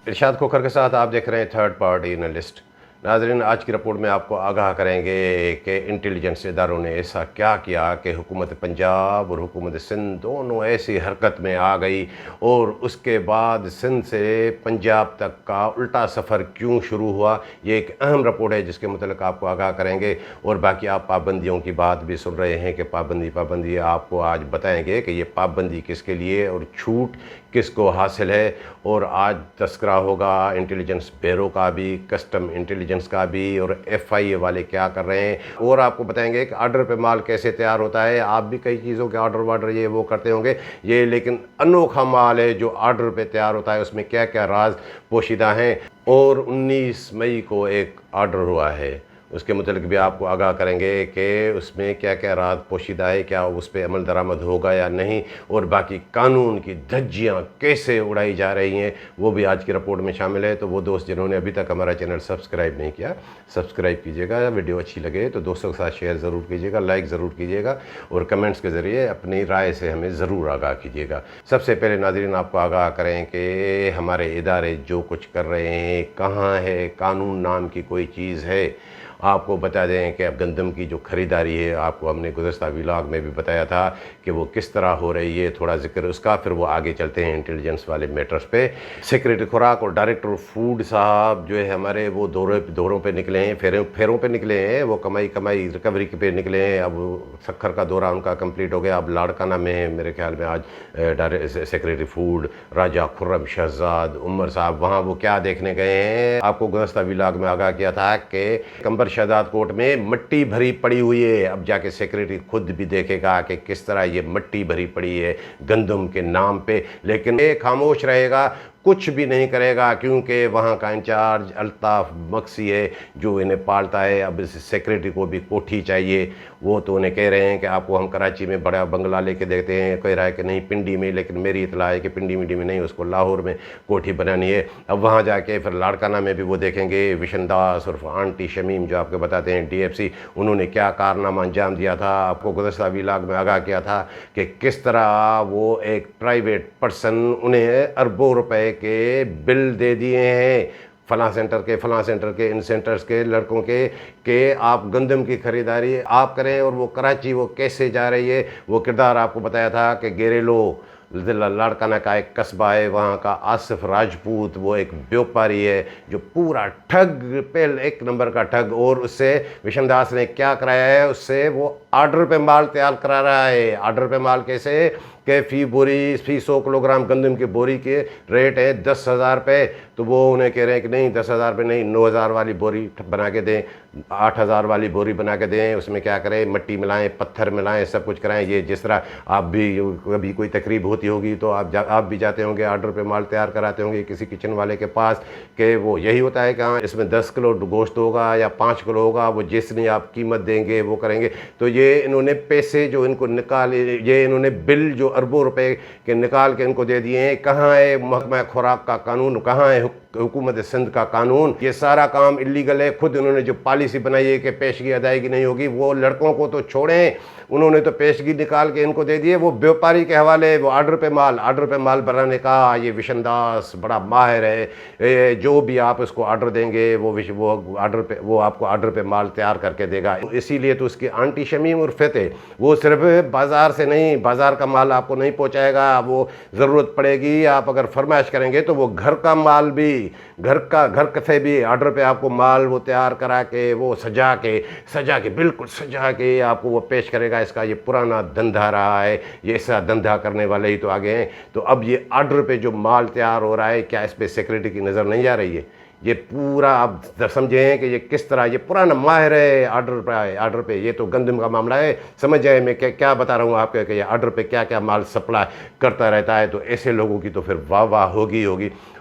इरशाद खोखर के साथ आप देख रहे हैं थर्ड पार्टी एनालिस्ट। नाज़रीन, आज की रिपोर्ट में आपको आगाह करेंगे कि इंटेलिजेंस इदारों ने ऐसा क्या किया कि हुकूमत पंजाब और हुकूमत सिंध दोनों ऐसी हरकत में आ गई और उसके बाद सिंध से पंजाब तक का उल्टा सफ़र क्यों शुरू हुआ। ये एक अहम रिपोर्ट है जिसके मतलब आपको आगाह करेंगे। और बाकी आप पाबंदियों की बात भी सुन रहे हैं कि पाबंदी आपको आज बताएंगे कि ये पाबंदी किसके लिए और छूट किसको हासिल है। और आज तस्करा होगा इंटेलिजेंस ब्यूरो का भी, कस्टम इंटेलिजेंस का भी, और FIA वाले क्या कर रहे हैं। और आपको बताएंगे कि ऑर्डर पे माल कैसे तैयार होता है। आप भी कई चीज़ों के ऑर्डर वार्डर ये वो करते होंगे, ये लेकिन अनोखा माल है जो ऑर्डर पे तैयार होता है, उसमें क्या क्या राज पोशीदा हैं। और 19 मई को एक ऑर्डर हुआ है, उसके मतलब भी आपको आगाह करेंगे कि उसमें क्या क्या राज पोशीदा है, क्या उस पर अमल दरामद होगा या नहीं, और बाकी कानून की धज्जियाँ कैसे उड़ाई जा रही हैं वो भी आज की रिपोर्ट में शामिल है। तो वो दोस्त जिन्होंने अभी तक हमारा चैनल सब्सक्राइब नहीं किया, सब्सक्राइब कीजिएगा। वीडियो अच्छी लगे तो दोस्तों के साथ शेयर ज़रूर कीजिएगा, लाइक ज़रूर कीजिएगा और कमेंट्स के ज़रिए अपनी राय से हमें ज़रूर आगाह कीजिएगा। सबसे पहले नाज़रीन आपको आगाह करें कि हमारे इदारे जो कुछ कर रहे हैं, कहाँ है कानून नाम की कोई चीज़ है। आपको बता दें कि अब गंदम की जो ख़रीदारी है, आपको हमने गुज़श्ता व्लॉग में भी बताया था कि वो किस तरह हो रही है, थोड़ा जिक्र उसका, फिर वो आगे चलते हैं इंटेलिजेंस वाले मैटर्स पे। सेक्रेटरी खुराक और डायरेक्टर फूड साहब जो है हमारे, वो दौरों पे निकले हैं, फेरों पे निकले हैं, वो कमाई रिकवरी पे निकले हैं। अब सखर का दौरा उनका कंप्लीट हो गया, अब लाड़काना में है मेरे ख्याल में आज सेक्रेटरी फूड राजा खुर्रम शहजाद उमर साहब, वहाँ वो क्या देखने गए हैं। आपको गुज़श्ता व्लॉग में आगाह किया था कि कंबर शहजाद कोट में मिट्टी भरी पड़ी हुई है। अब जाके सेक्रेटरी खुद भी देखेगा कि किस तरह ये मिट्टी भरी पड़ी है गंदम के नाम पे, लेकिन ये खामोश रहेगा, कुछ भी नहीं करेगा, क्योंकि वहाँ का इंचार्ज अल्ताफ़ मक्सी है जो इन्हें पालता है। अब इस सेक्रेटरी को भी कोठी चाहिए। वो तो उन्हें कह रहे हैं कि आपको हम कराची में बड़ा बंगला लेके देते हैं, कह रहा है कि नहीं पिंडी में, लेकिन मेरी इतला है कि पिंडी में नहीं, उसको लाहौर में कोठी बनानी है। अब वहाँ जाके फिर लाड़काना में भी वो देखेंगे विशनदास और आंटी शमीम जो आपको बताते हैं DFC, उन्होंने क्या कारनामा अंजाम दिया था। आपको गुज़श्ता व्लॉग में आगाह किया था कि किस तरह वो एक प्राइवेट पर्सन उन्हें अरबों रुपए के बिल दे दिए हैं, फलां सेंटर के इन सेंटर्स के लड़कों के आप गंदम की ख़रीदारी आप करें। और वो कराची वो कैसे जा रही है, वो किरदार आपको बताया था कि गेरेलो लाड़काना का एक कस्बा है, वहाँ का आसिफ राजपूत वो एक व्यापारी है जो पूरा ठग पे एक नंबर का ठग। और उससे विशनदास ने क्या कराया है, उससे वो ऑर्डर पे माल तैयार करा रहा है। ऑर्डर पे माल कैसे कि फी 100 किलोग्राम गंदम की बोरी के रेट है 10,000 रुपये, तो वो उन्हें कह रहे हैं कि नहीं 10,000 रुपये नहीं, 9,000 वाली बोरी बना के दें, 8,000 वाली बोरी बना के दें। उसमें क्या करें, मिट्टी मिलाएं, पत्थर मिलाएं, सब कुछ कराएं। ये जिस तरह आप भी कभी कोई तकरीब होती होगी तो आप भी जाते होंगे, ऑर्डर पे माल तैयार कराते होंगे किसी किचन वाले के पास, कि वो यही होता है कि हाँ इसमें 10 किलो गोश्त होगा या 5 किलो होगा, वो जितनी आप कीमत देंगे वो करेंगे। तो ये इन्होंने पैसे जो इनको ये इन्होंने बिल जो अरबों रुपए के निकाल के इनको दे दिए हैं। कहाँ है महकमा खुराक का कानून, कहाँ है हुकूमत सिंध का कानून। ये सारा काम इलीगल है। खुद उन्होंने जो पॉलिसी बनाई है कि पेशगी अदायगी नहीं होगी, वो लड़कों को तो छोड़ें, उन्होंने तो पेशगी निकाल के इनको दे दिए। वो व्यापारी के हवाले, वो ऑर्डर पे माल बनाने का ये विशनदास बड़ा माहिर है। जो भी आप उसको ऑर्डर देंगे वो आपको ऑर्डर पे माल तैयार करके देगा। इसीलिए तो उसकी आंटी शमीम और फतेह वो सिर्फ बाज़ार से नहीं, बाज़ार का माल आपको नहीं पहुँचाएगा। वो ज़रूरत पड़ेगी, आप अगर फरमाइश करेंगे तो वो घर का माल भी, घर से भी ऑर्डर पे आपको माल वो तैयार करा के वो सजा के बिल्कुल सजा के आपको वो पेश करेगा। इसका ये पुराना धंधा रहा है, ये ऐसा धंधा करने वाले ही तो आगे हैं। तो अब ये ऑर्डर पे जो माल तैयार हो रहा है, क्या इस पर सिक्योरिटी की नज़र नहीं जा रही है? ये पूरा आप समझें कि ये किस तरह ये पुराना माहिर है ऑर्डर पे। ये तो गंदम का मामला है, समझ जाए मैं क्या बता रहा हूँ आपके कि ये ऑर्डर पे क्या क्या माल सप्लाई करता रहता है। तो ऐसे लोगों की तो फिर वाह होगी।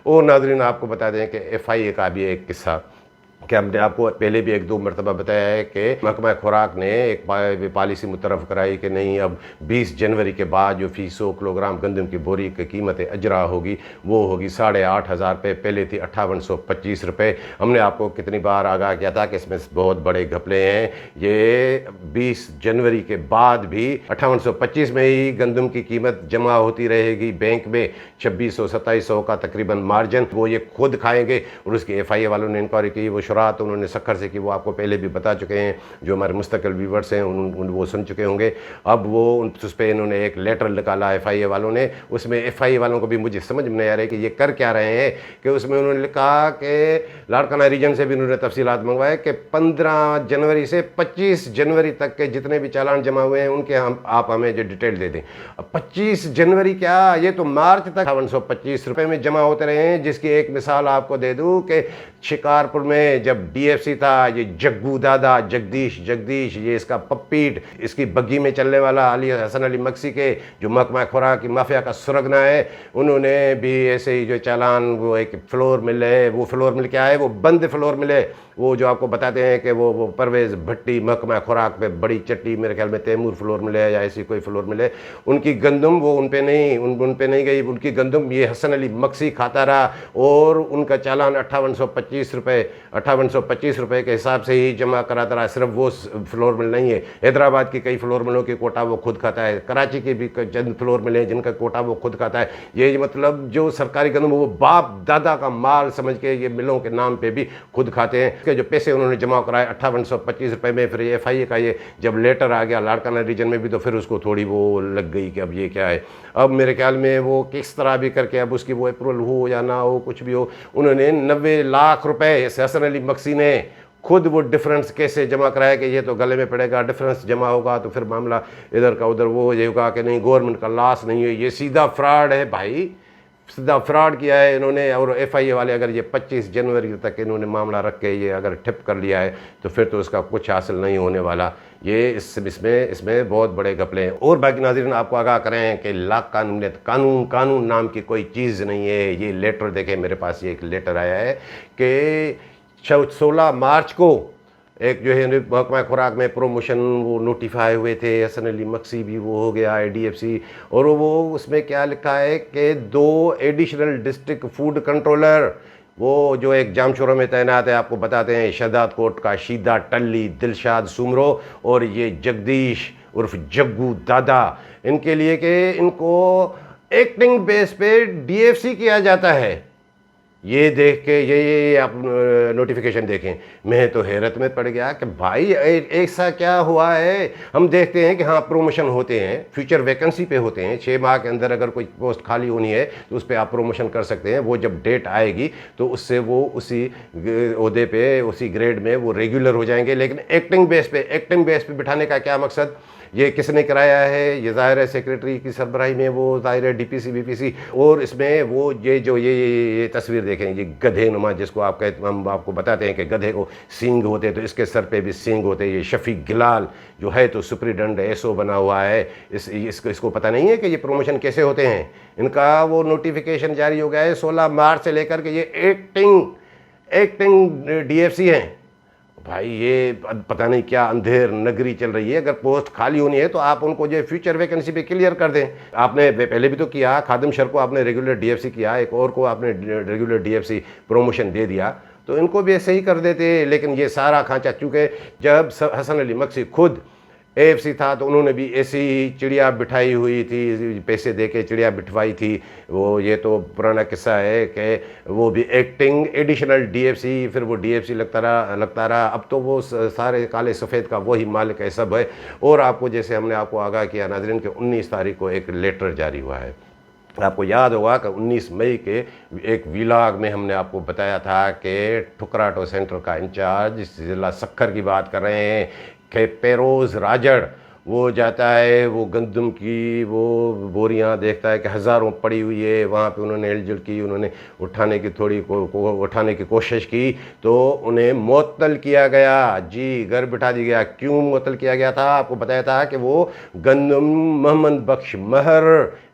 और नाज़रीन आपको बता दें कि FIA का भी एक किस्सा कि हमने आपको पहले भी एक दो मरतबा बताया है कि महकमा खुराक ने एक पॉलिसी मुतरफ़ कराई कि नहीं, अब 20 जनवरी के बाद जो फी 100 किलोग्राम गंदम की बोरी की कीमत अजरा होगी वो होगी 8,500 रुपये, पहले थी 5825 रुपये। हमने आपको कितनी बार आगाह किया था कि इसमें बहुत बड़े घपले हैं। ये 20 जनवरी के बाद भी 5825 में ही गंदम की कीमत जमा होती रहेगी बैंक में, 2600-2700 का तकरीबन मार्जिन वो ये खुद खाएंगे। और उसकी FIA वालों ने इंक्वायरी की, वो शुरात उन्होंने सखर से की, वो आपको पहले भी बता चुके हैं, जो हमारे मुस्तकिल व्यूवर्स हैं वो सुन चुके होंगे। अब वो उस पर इन्होंने एक लेटर निकाला FIA वालों ने, उसमें FIA वालों को भी मुझे समझ में नहीं आ रहा है कि ये कर क्या रहे हैं। कि उसमें उन्होंने लिखा कि लाड़काना रीजन से भी उन्होंने तफसीलात मंगवाए कि 15 जनवरी से 25 जनवरी तक के जितने भी चालान जमा हुए हैं उनके आप हमें जो डिटेल दे दें। 25 जनवरी क्या, ये तो मार्च तक 5825 रुपये में जमा होते रहे हैं। जिसकी एक मिसाल आपको दे दूँ कि शिकारपुर में जब DFC था, ये जग्गू दादा जगदीश ये इसका पप्पीट, इसकी बग्गी में चलने वाला हसन अली मक्सी के जो महकमा खुराक की माफिया का सुरगना है, उन्होंने भी ऐसे ही जो चालान, वो एक फ्लोर मिल है, वो फ्लोर मिल क्या है, वो बंद फ्लोर मिले, वो जो आपको बताते हैं कि वो परवेज़ भट्टी महकमा खुराक पे बड़ी चट्टी, मेरे ख्याल में तैमूर फ्लोर मिले या ऐसी कोई फ्लोर मिले, उनकी गंदम वो उन पे नहीं गई। उनकी गंदम ये हसन अली मक्सी खाता रहा और उनका चालान 5825 रुपये के हिसाब से ही जमा कराता रहा। सिर्फ वो फ्लोर मिल नहीं है, हैदराबाद की कई फ्लोर मिलों की कोटा वो खुद खाता है, कराची के भी चंद फ्लोर मिले हैं जिनका कोटा वो खुद खाता है। ये मतलब जो सरकारी गंदम वो बाप दादा का माल समझ के ये मिलों के नाम पे भी खुद खाते हैं। के जो पैसे उन्होंने जमा कराए 5825 रुपये में, फिर FIA का ये जब लेटर आ गया लाड़काना रीजन में भी, तो फिर उसको थोड़ी वो लग गई कि अब ये क्या है। अब मेरे ख्याल में वो किस तरह भी करके अब उसकी वो अप्रूवल हो या ना हो, कुछ भी हो, उन्होंने 90 लाख रुपए हसन अली मक्सी ने खुद वो डिफरेंस कैसे जमा कराया कि ये तो गले में पड़ेगा, डिफरेंस जमा होगा तो फिर मामला इधर का उधर वो ये होगा कि नहीं गवर्नमेंट का लॉस नहीं है। ये सीधा फ्रॉड है भाई, सीधा फ्रॉड किया है इन्होंने। और FIA वाले अगर ये 25 जनवरी तक इन्होंने मामला रख के ये अगर ठिप कर लिया है तो फिर तो उसका कुछ हासिल नहीं होने वाला। ये इसमें बहुत बड़े घपले हैं। और बाकी नाज़रीन आपको आगाह करें कि ला कानूनियत, कानून नाम की कोई चीज़ नहीं है। ये लेटर देखें, मेरे पास ये एक लेटर आया है कि 16 मार्च को एक जो है महकमा खुराक में प्रमोशन वो नोटिफाई हुए थे, हसन अली मक्सी भी वो हो गया है DFC, और वो उसमें क्या लिखा है कि 2 एडिशनल डिस्ट्रिक्ट फूड कंट्रोलर वो जो एक जामशोरा में तैनात है, आपको बताते हैं शहदाद कोट का शीदा टल्ली, दिलशाद सुमरो और ये जगदीश उर्फ जग्गू दादा, इनके लिए कि इनको एक्टिंग बेस पे DFC किया जाता है। ये देख के ये आप नोटिफिकेशन देखें, मैं तो हैरत में पड़ गया कि भाई ऐसा क्या हुआ है। हम देखते हैं कि हाँ प्रमोशन होते हैं, फ्यूचर वैकेंसी पे होते हैं, 6 माह के अंदर अगर कोई पोस्ट खाली होनी है तो उस पर आप प्रमोशन कर सकते हैं। वो जब डेट आएगी तो उससे वो उसी ओहदे पे, उसी ग्रेड में वो रेगुलर हो जाएंगे। लेकिन एक्टिंग बेस पे बिठाने का क्या मकसद, ये किसने कराया है? ये ज़ाहिर है सेक्रेटरी की सरबराही में, वो ज़ाहिर है DPC BPC। और इसमें वो ये तस्वीर देखें, ये गधे नुमा जिसको आप कहते, हम आपको बताते हैं कि गधे को सींग होते तो इसके सर पे भी सींग होते। ये शफीक गिलाल जो है तो सुप्रीडेंट SO बना हुआ है, इसको पता नहीं है कि ये प्रमोशन कैसे होते हैं। इनका वो नोटिफिकेशन जारी हो गया है 16 मार्च से लेकर के ये एक्टिंग DFC हैं। भाई ये पता नहीं क्या अंधेर नगरी चल रही है। अगर पोस्ट खाली होनी है तो आप उनको जो फ्यूचर वैकेंसी पे क्लियर कर दें। आपने पहले भी तो किया, खादिम शर को आपने रेगुलर DFC किया, एक और को आपने रेगुलर DFC प्रमोशन दे दिया, तो इनको भी ऐसे ही कर देते। लेकिन ये सारा खांचा, चूँकि जब हसन अली मक्सी खुद AFC था तो उन्होंने भी ऐसी चिड़िया बिठाई हुई थी, पैसे दे के चिड़िया बिठवाई थी। वो ये तो पुराना किस्सा है कि वो भी एक्टिंग एडिशनल DFC, फिर वो DFC लगता रहा। अब तो वो सारे काले सफ़ेद का वही मालिक है सब है। और आपको जैसे हमने आपको आगाह किया नाज़रीन कि 19 तारीख को एक लेटर जारी हुआ है। आपको याद होगा कि 19 मई के एक व्लॉग में हमने आपको बताया था कि ठुकराटो सेंटर का इंचार्ज ज़िला सक्खर की बात कर रहे हैं कि पेरोज़ राजड़ वो जाता है, वो गंदम की वो बोरियां देखता है कि हज़ारों पड़ी हुई है, वहाँ पे उन्होंने हिलजुल की, उन्होंने उठाने की उठाने की कोशिश की तो उन्हें मुअत्तल किया गया जी, घर बिठा दिया गया। क्यों मुअत्तल किया गया था? आपको बताया था कि वो गंदम मोहम्मद बख्श महर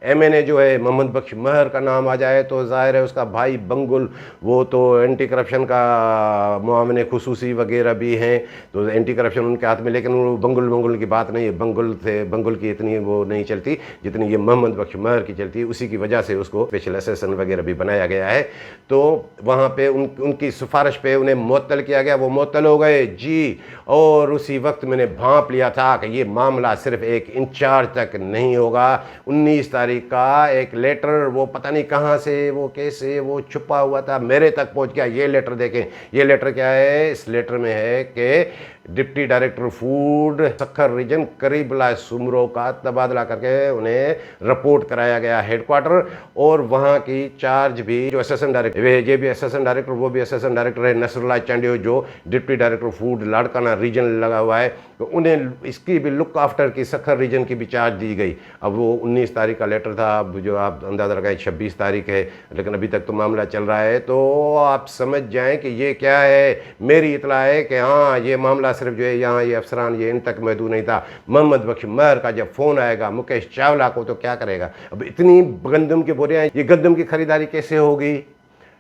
MNA जो है, मोहम्मद बख्श महर का नाम आ जाए तो ज़ाहिर है उसका भाई बंगुल, वो तो एंटी करप्शन का मुआवने खुसूसी वगैरह भी हैं, तो एंटी करप्शन उनके हाथ में। लेकिन वो बंगुल की बात नहीं है, बंगुल की इतनी वो नहीं चलती जितनी ये मोहम्मद बख्श महर की चलती है। उसी की वजह से उसको स्पेशल असिस्टेंट वगैरह भी बनाया गया है। तो वहाँ पे उनकी सिफारिश पे उन्हें मुअत्तल किया गया, वो मुअत्तल हो गए जी। और उसी वक्त मैंने भांप लिया था कि ये मामला सिर्फ एक इंचार्ज तक नहीं होगा। 19 तारीख का एक लेटर, वो पता नहीं कहाँ से, वो कैसे वो छुपा हुआ था, मेरे तक पहुँच गया। ये लेटर देखें, ये लेटर क्या है? इस लेटर में है कि deputy director food Sukkur region करीबला सुमरो का तबादला करके उन्हें रिपोर्ट कराया गया हेडक्वार्टर। और वहाँ की चार्ज भी जो असिस्टेंट डायरेक्टर, ये भी असिस्टेंट डायरेक्टर, वो भी असिस्टेंट डायरेक्टर है, नसरुल्लाह चांडियो, जो deputy director food Larkana region लगा हुआ है, तो उन्हें इसकी भी लुक आफ्टर की सक्खर रीजन की भी चार्ज दी गई। अब वो 19 तारीख का लेटर था, अब जो आप अंदाज़ा लगाएं 26 तारीख है, लेकिन अभी तक तो मामला चल रहा है। तो आप समझ जाएं कि ये क्या है। मेरी इतला है कि हाँ, ये मामला सिर्फ जो है यहाँ ये अफसरान ये इन तक महदूद नहीं था। मोहम्मद बख्श महर का जब फ़ोन आएगा मुकेश चावला को तो क्या करेगा? अब इतनी गंदम की बोरियां, ये गंदम की खरीदारी कैसे होगी?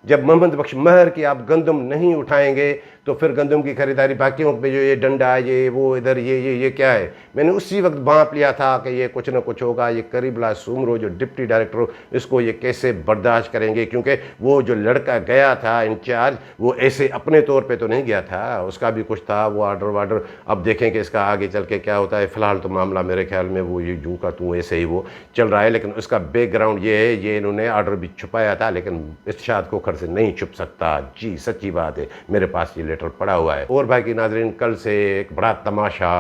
जब मोहम्मद बख्श महर की आप गंदम नहीं उठाएंगे तो फिर गंदम की खरीदारी बाकियों पे जो ये डंडा ये वो इधर ये क्या है? मैंने उसी वक्त भांप लिया था कि ये कुछ ना कुछ होगा। ये करीबला सुमरो जो डिप्टी डायरेक्टर, इसको ये कैसे बर्दाश्त करेंगे? क्योंकि वो जो लड़का गया था इंचार्ज, वो ऐसे अपने तौर पे तो नहीं गया था, उसका भी कुछ था, वो आर्डर वार्डर। अब देखें कि इसका आगे चल के क्या होता है। फ़िलहाल तो मामला मेरे ख्याल में वो ये जू का तू ऐसे ही वो चल रहा है, लेकिन उसका बैकग्राउंड ये है, ये इन्होंने आर्डर भी छुपाया था, लेकिन इरशाद खोखर से नहीं छुप सकता जी, सच्ची बात है। मेरे पास ये लेटर पड़ा हुआ है। और भाई की नाज़रीन, कल से एक बड़ा तमाशा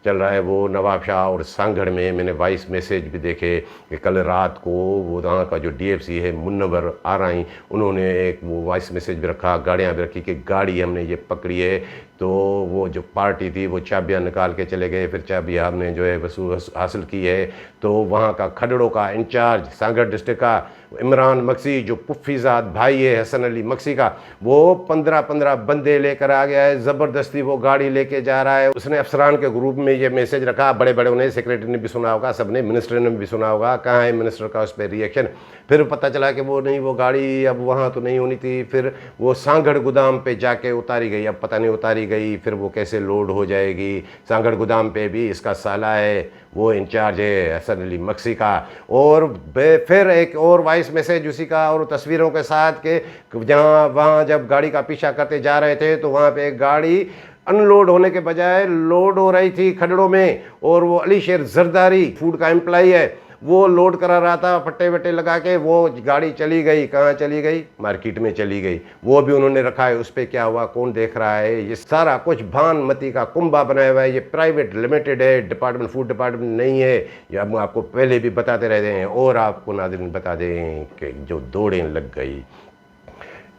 चल रहा है, वो नवाब शाह और सांगड़ में मैंने वॉइस मैसेज भी देखे कि कल रात को वो वहाँ का जो DFC है मुन्नवर आराई, उन्होंने एक वो वॉइस मैसेज भी रखा, गाड़ियाँ भी रखी कि गाड़ी हमने ये पकड़ी है। तो वो जो पार्टी थी वो चाबियाँ निकाल के चले गए, फिर चाबियाँ हमने जो है वसूल हासिल की है। तो वहाँ का खडड़ों का इंचार्ज सांगड़ डिस्ट्रिक्ट का इमरान मक्सी, जो पुफ्फीजाद भाई है हसन अली मक्सी का, वो 15-15 बंदे लेकर आ गया है, ज़बरदस्ती वो गाड़ी लेके जा रहा है। उसने अफसरान के ग्रुप में ये मैसेज रखा, बड़े बड़े उन्हें सेक्रेटरी ने भी सुना होगा, सबने, मिनिस्टर ने भी सुना होगा। कहाँ है मिनिस्टर का उस पर रिएक्शन? फिर पता चला कि वो नहीं, वो गाड़ी अब वहाँ तो नहीं होनी थी। फिर वो सांगड़ गोदाम पे जाके उतारी गई, अब पता नहीं उतारी गई फिर वो कैसे लोड हो जाएगी। सांगड़ गोदाम पे भी इसका साला है, वो इंचार्ज है हसन अली मक्सी का। और फिर एक और वॉइस मैसेज उसी का और तस्वीरों के साथ के जहाँ वहाँ जब गाड़ी का पीछा करते जा रहे थे तो वहाँ पे एक गाड़ी अनलोड होने के बजाय लोड हो रही थी खडड़ों में, और वो अली शेर जरदारी फूड का एम्प्लॉई है, वो लोड करा रहा था फट्टे वट्टे लगा के। वो गाड़ी चली गई, कहाँ चली गई? मार्केट में चली गई। वो भी उन्होंने रखा है, उस पर क्या हुआ कौन देख रहा है? ये सारा कुछ भानमती का कुंभा बनाया हुआ है। ये प्राइवेट लिमिटेड है, डिपार्टमेंट फूड डिपार्टमेंट नहीं है। ये हम आपको पहले भी बताते रहते हैं। और आपको नाज़रीन बता दें कि जो दौड़ें लग गई,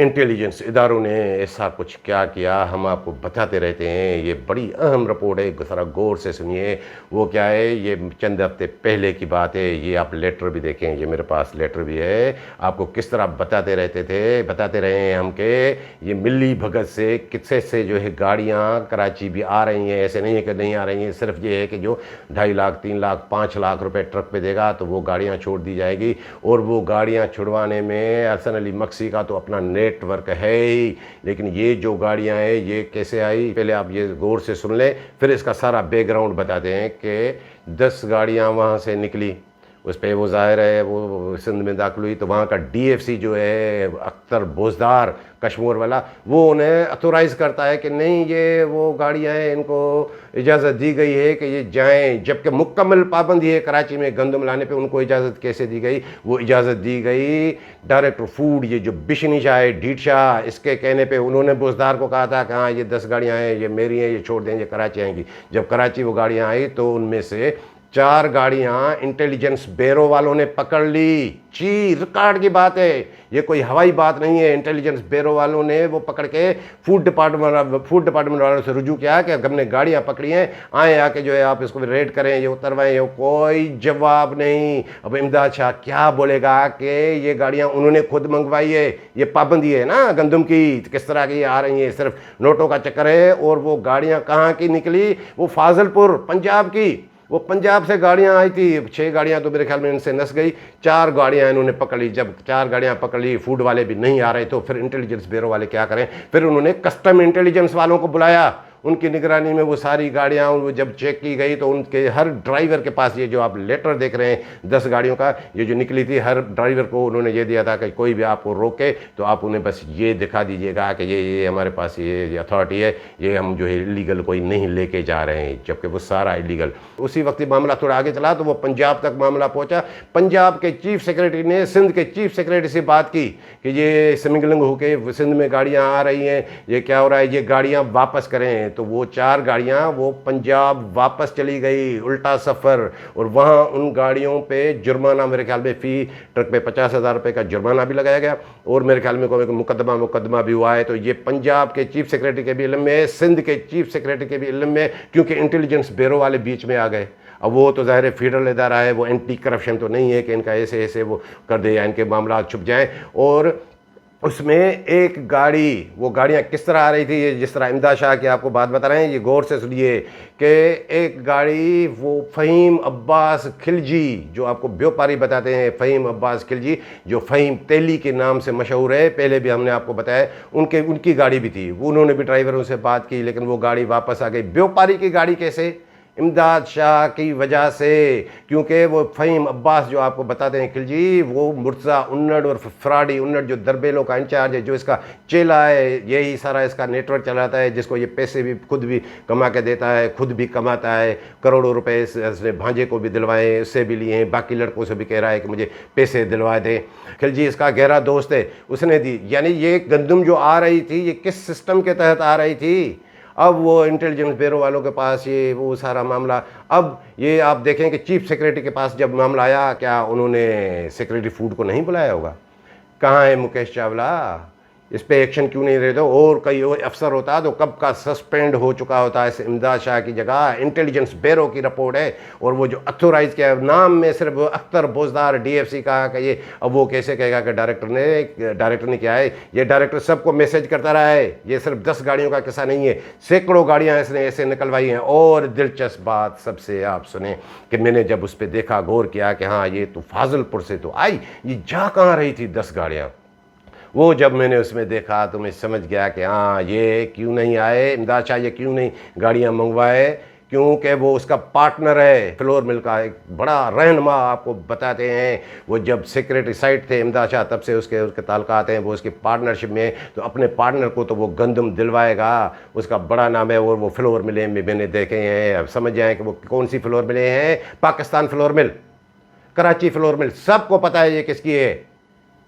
इंटेलिजेंस इदारों ने ऐसा कुछ क्या किया, हम आपको बताते रहते हैं। ये बड़ी अहम रिपोर्ट है, ज़रा गौर से सुनिए। वो क्या है? ये चंद हफ्ते पहले की बात है। ये आप लेटर भी देखें, ये मेरे पास लेटर भी है। आपको किस तरह बताते रहे हैं हम के ये मिली भगत से किस्से से जो है गाड़ियाँ कराची भी आ रही हैं। ऐसे नहीं है कि नहीं आ रही हैं, सिर्फ ये है कि जो 2.5 लाख 3 लाख 5 लाख रुपए ट्रक पे देगा तो वो गाड़ियाँ छोड़ दी जाएगी। और वो गाड़ियाँ छुड़वाने में हसन अली मक्सी का तो अपना नेटवर्क है ही। लेकिन ये जो गाड़ियां हैं ये कैसे आई, पहले आप ये गौर से सुन लें, फिर इसका सारा बैकग्राउंड बताते हैं कि 10 गाड़ियां वहां से निकली, उस पर वो ज़ाहिर है वो सिंध में दाखिल हुई। तो वहाँ का DFC जो है अख्तर बोजदार कश्मीर वाला, वो उन्हें अथोराइज़ करता है कि नहीं ये वो गाड़ियाँ हैं, इनको इजाज़त दी गई है कि ये जाएं। जबकि मुकम्मल पाबंदी है कराची में गंदम लाने पे, उनको इजाज़त कैसे दी गई? वो इजाज़त दी गई डायरेक्टर फूड, ये जो बिशनी शाह है डीट शाह, इसके कहने पे उन्होंने बोजदार को कहा था कि हाँ ये 10 गाड़ियाँ हैं, ये मेरी हैं, ये छोड़ दें, ये कराची आएंगी। जब कराची वो गाड़ियाँ आई तो उनमें से 4 गाड़ियां इंटेलिजेंस ब्यूरो वालों ने पकड़ ली। रिकॉर्ड की बात है, ये कोई हवाई बात नहीं है। इंटेलिजेंस ब्यूरो वालों ने वो पकड़ के फूड डिपार्टमेंट वालों से रुजू किया कि हमने गाड़ियां पकड़ी हैं, आए आके जो है आप इसको रेड करें, ये उतरवाएं। ये कोई जवाब नहीं। अब इमदाद शाह क्या बोलेगा कि ये गाड़ियां उन्होंने खुद मंगवाई है, ये पाबंदी है ना गंदम की, किस तरह की आ रही है, सिर्फ नोटों का चक्कर है। और वो गाड़ियां कहाँ की निकली? वो फाजिलपुर पंजाब की, वो पंजाब से गाड़ियां आई थी। 6 गाड़ियां तो मेरे ख्याल में इनसे नस गई, 4 गाड़ियां इन्होंने पकड़ ली। जब 4 गाड़ियां पकड़ ली, फूड वाले भी नहीं आ रहे, तो फिर इंटेलिजेंस ब्यूरो वाले क्या करें? फिर उन्होंने कस्टम इंटेलिजेंस वालों को बुलाया। उनकी निगरानी में वो सारी गाड़ियाँ वो जब चेक की गई तो उनके हर ड्राइवर के पास ये जो आप लेटर देख रहे हैं 10 गाड़ियों का, ये जो निकली थी, हर ड्राइवर को उन्होंने ये दिया था कि कोई भी आपको रोके तो आप उन्हें बस ये दिखा दीजिएगा कि ये हमारे पास ये अथॉरिटी है, ये हम जो है इलीगल कोई नहीं लेके जा रहे हैं, जबकि वो सारा इलीगल। उसी वक्त मामला थोड़ा आगे चला तो वो पंजाब तक मामला पहुँचा। पंजाब के चीफ सेक्रेटरी ने सिंध के चीफ सेक्रेटरी से बात की कि ये स्मगलिंग होके सिंध में गाड़ियाँ आ रही हैं, ये क्या हो रहा है, ये गाड़ियाँ वापस करें। तो वो 4 गाड़ियां वो पंजाब वापस चली गई, उल्टा सफ़र। और वहाँ उन गाड़ियों पे जुर्माना, मेरे ख्याल में फ़ी ट्रक पे 50,000 रुपये का जुर्माना भी लगाया गया, और मेरे ख्याल में कोई मुकदमा भी हुआ है। तो ये पंजाब के चीफ सेक्रेटरी के भी इल्म में है, सिंध के चीफ सेक्रेटरी के भी इल्म में, क्योंकि इंटेलिजेंस ब्यूरो वाले बीच में आ गए। अब वो तो ज़ाहिर फेडरल इदारा है, वो एंटी करप्शन तो नहीं है कि इनका ऐसे ऐसे वो कर दे या इनके मामला छुप जाएँ। और उसमें एक गाड़ी, वो गाड़ियाँ किस तरह आ रही थी, ये जिस तरह इमदाद शाह की आपको बात बता रहे हैं, ये गौर से सुनिए कि एक गाड़ी वो फ़हीम अब्बास खिलजी, जो आपको व्यापारी बताते हैं, फ़हीम अब्बास खिलजी, जो फ़हीम तेली के नाम से मशहूर है, पहले भी हमने आपको बताया, उनकी गाड़ी भी थी। उन्होंने भी ड्राइवरों से बात की, लेकिन वो गाड़ी वापस आ गई। व्यापारी की गाड़ी कैसे? इमदाद शाह की वजह से, क्योंकि वो फ़हीम अब्बास जो आपको बताते हैं खिलजी, वो मुर्तज़ा उन्नड़ और फ्राडी उन्नड़ जो दरबेलों का इंचार्ज है, जो इसका चेला है, यही सारा इसका नेटवर्क चलाता है, जिसको ये पैसे भी खुद भी कमा के देता है, खुद भी कमाता है, करोड़ों रुपए इसने भांजे को भी दिलवाए, उससे भी लिए हैं, बाकी लड़कों से भी कह रहा है कि मुझे पैसे दिलवा दें। खिलजी इसका गहरा दोस्त है, उसने दी। यानी ये गंदम जो आ रही थी, ये किस सिस्टम के तहत आ रही थी? अब वो इंटेलिजेंस ब्यूरो वालों के पास ये वो सारा मामला, अब ये आप देखें कि चीफ सेक्रेटरी के पास जब मामला आया, क्या उन्होंने सेक्रेटरी फूड को नहीं बुलाया होगा? कहाँ है मुकेश चावला? इस पे एक्शन क्यों नहीं रहे? तो और कई और अफसर होता तो कब का सस्पेंड हो चुका होता। इस इमदाद शाह की जगह इंटेलिजेंस ब्यूरो की रिपोर्ट है, और वो जो अथोराइज किया है, नाम में सिर्फ अख्तर बोजदार DFC का ये, अब वो कैसे कहेगा कि डायरेक्टर ने किया है? ये डायरेक्टर सबको मैसेज करता रहा है। ये सिर्फ 10 गाड़ियों का किस्सा नहीं है, सैकड़ों गाड़ियाँ इसने ऐसे निकलवाई हैं। और दिलचस्प बात सबसे आप सुने कि मैंने जब उस पर देखा, गौर किया कि हाँ ये तो फाजिलपुर से तो आई, ये जा कहाँ रही थी 10 गाड़ियाँ? वो जब मैंने उसमें देखा तो मैं समझ गया कि हाँ ये क्यों नहीं आए इमदाद शाह, ये क्यों नहीं गाड़ियाँ मंगवाए, क्योंकि वो उसका पार्टनर है, फ्लोर मिल का एक बड़ा रहनुमा। आपको बताते हैं वो जब सेक्रेटरी साइड थे इमदाद शाह, तब से उसके ताल्लुकात हैं, वो उसकी पार्टनरशिप में। तो अपने पार्टनर को तो वो गंदम दिलवाएगा, उसका बड़ा नाम है। और वो फ्लोर मिले में मैंने देखे हैं, अब समझ जाएँ कि वो कौन सी फ्लोर मिले हैं। Pakistan flour mill, Karachi flour mill, सबको पता है ये किसकी है,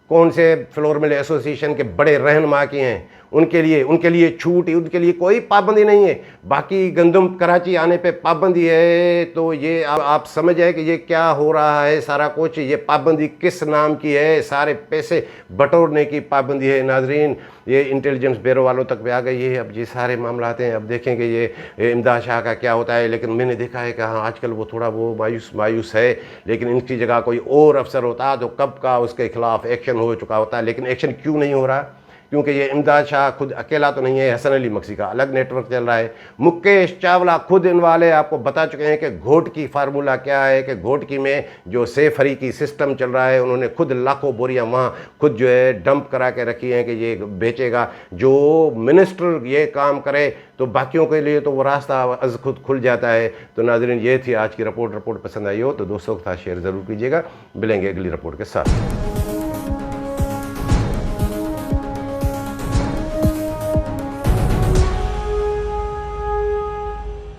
कौन से फ्लोर मिल एसोसिएशन के बड़े रहनुमा की हैं। उनके लिए छूट, उनके लिए कोई पाबंदी नहीं है। बाकी गंदम कराची आने पे पाबंदी है। तो ये आप समझ आए कि ये क्या हो रहा है सारा कुछ। ये पाबंदी किस नाम की है? सारे पैसे बटोरने की पाबंदी है। नाजरीन, ये इंटेलिजेंस ब्यूरो वालों तक भी आ गई है। अब ये सारे मामला आते हैं, अब देखेंगे ये इमदाद शाह का क्या होता है। लेकिन मैंने देखा है कि हाँ आजकल वो थोड़ा वो मायूस है, लेकिन इनकी जगह कोई और अफसर होता तो कब का उसके खिलाफ एक्शन हो चुका होता। लेकिन एक्शन क्यों नहीं हो रहा? क्योंकि ये इमदाद शाह खुद अकेला तो नहीं है, हसन अली मक्सी का अलग नेटवर्क चल रहा है। मुकेश चावला खुद इन वाले आपको बता चुके हैं कि घोटकी फार्मूला क्या है, कि घोटकी में जो सेफ हरी की सिस्टम चल रहा है, उन्होंने खुद लाखों बोरियां वहाँ खुद जो है डंप करा के रखी हैं कि ये बेचेगा। जो मिनिस्टर ये काम करे तो बाकियों के लिए तो वो रास्ता अज खुद खुल जाता है। तो नाज़रीन, ये थी आज की रिपोर्ट पसंद आई हो तो दोस्तों के साथ शेयर ज़रूर कीजिएगा। मिलेंगे अगली रिपोर्ट के साथ।